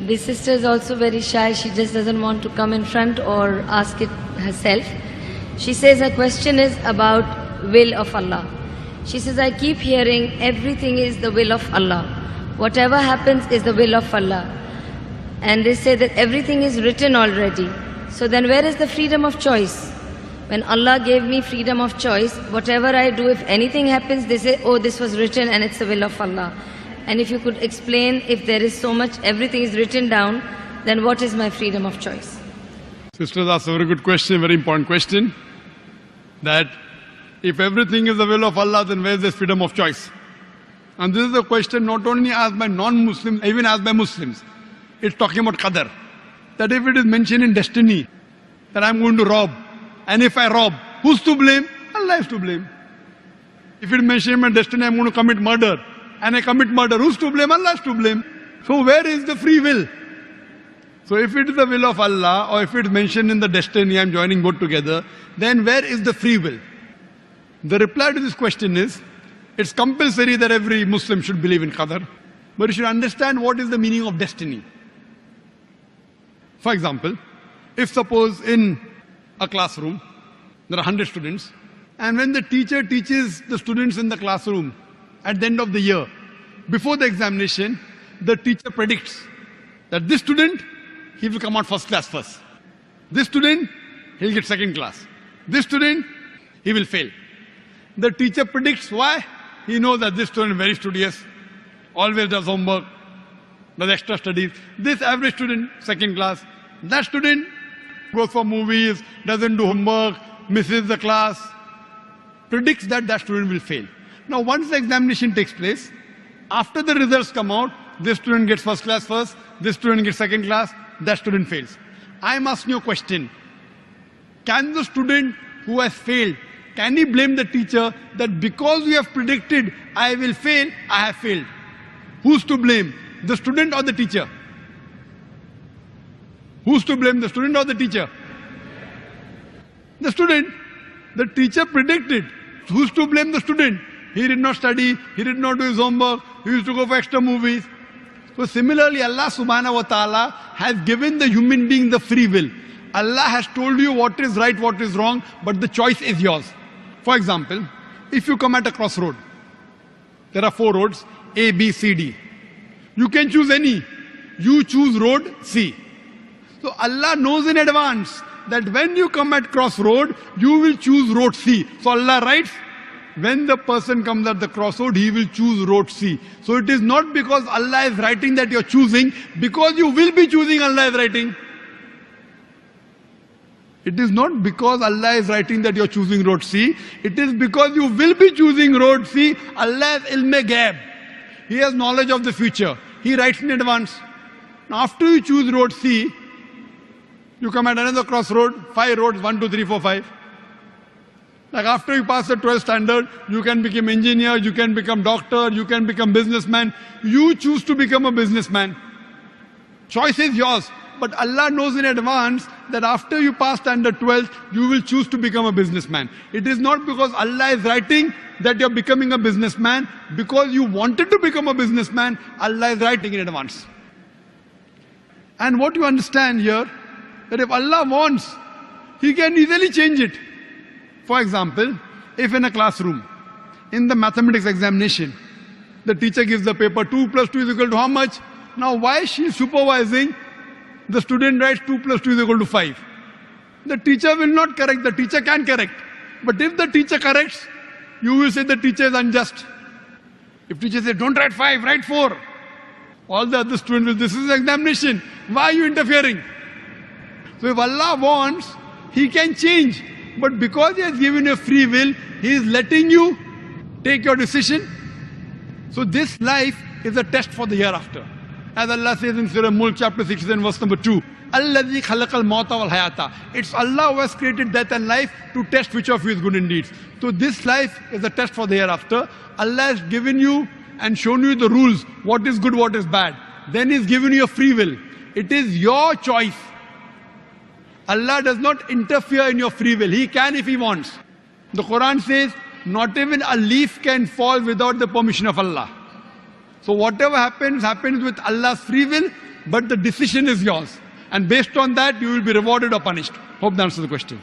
This sister is also very shy. She just doesn't want to come in front or ask it herself. She says her question is about will of Allah. She says, I keep hearing everything is the will of Allah. Whatever happens is the will of Allah. And they say that everything is written already. So then where is the freedom of choice? When Allah gave me freedom of choice, whatever I do, if anything happens, they say, oh, this was written and it's the will of Allah. And if you could explain, if there is so much, everything is written down, then what is my freedom of choice? Sisters asked a very good question, very important question. That if everything is the will of Allah, then where is this freedom of choice? And this is a question not only asked by non-Muslims, even asked by Muslims. It's talking about Qadr. That if it is mentioned in destiny, that I'm going to rob, and if I rob, who's to blame? Allah is to blame. If it is mentioned in destiny, I'm going to commit murder, and I commit murder, who's to blame? Allah is to blame. So where is the free will? So if it is the will of Allah, or if it is mentioned in the destiny, I'm joining both together, then where is the free will? The reply to this question is, it's compulsory that every Muslim should believe in Qadr, but you should understand what is the meaning of destiny. For example, if suppose in a classroom, there are 100 students, and when the teacher teaches the students in the classroom at the end of the year, before the examination, the teacher predicts that this student, he will come out first class first. This student, he'll get second class. This student, he will fail. The teacher predicts why? He knows that this student is very studious, always does homework, does extra studies. This average student, second class. That student goes for movies, doesn't do homework, misses the class, predicts that that student will fail. Now once the examination takes place, after the results come out, this student gets first class first, this student gets second class, that student fails. I'm asking you a question. Can the student who has failed, can he blame the teacher that because you have predicted I will fail, I have failed? Who's to blame? The student or the teacher? Who's to blame, the student or the teacher? The student. The teacher predicted. Who's to blame the student? He did not study, he did not do his homework, he used to go for extra movies. So similarly, Allah subhanahu wa ta'ala has given the human being the free will. Allah has told you what is right, what is wrong, but the choice is yours. For example, if you come at a crossroad, there are 4 roads, A, B, C, D. You can choose any. You choose road C. So Allah knows in advance that when you come at crossroad, you will choose road C. So Allah writes, when the person comes at the crossroad, he will choose road C. So it is not because Allah is writing that you're choosing, because you will be choosing, Allah is writing. It is not because Allah is writing that you're choosing road C. It is because you will be choosing road C. Allah has ilm ghaib. He has knowledge of the future. He writes in advance. Now after you choose road C, you come at another crossroad, 5 roads, 1, 2, 3, 4, 5. Like after you pass the 12th standard, you can become engineer, you can become doctor, you can become businessman. You choose to become a businessman. Choice is yours. But Allah knows in advance that after you pass standard 12th, you will choose to become a businessman. It is not because Allah is writing that you're becoming a businessman. Because you wanted to become a businessman, Allah is writing in advance. And what you understand here, that if Allah wants, He can easily change it. For example, if in a classroom, in the mathematics examination, the teacher gives the paper 2 plus 2 is equal to how much? Now why she is supervising? The student writes 2 plus 2 is equal to 5. The teacher will not correct, the teacher can correct. But if the teacher corrects, you will say the teacher is unjust. If teacher says, don't write 5, write 4. All the other students will, this is examination. Why are you interfering? So if Allah wants, He can change. But because He has given you free will, He is letting you take your decision. So this life is a test for the hereafter. As Allah says in Surah Mulk chapter 16 verse number 2, Alladhi khalaqal mauta wal hayata. It's Allah who has created death and life to test which of you is good indeed. So this life is a test for the hereafter. Allah has given you and shown you the rules, what is good, what is bad. Then He's given you a free will. It is your choice. Allah does not interfere in your free will. He can if He wants. The Quran says, not even a leaf can fall without the permission of Allah. So whatever happens, happens with Allah's free will. but the decision is yours. And based on that, you will be rewarded or punished. Hope that answers the question.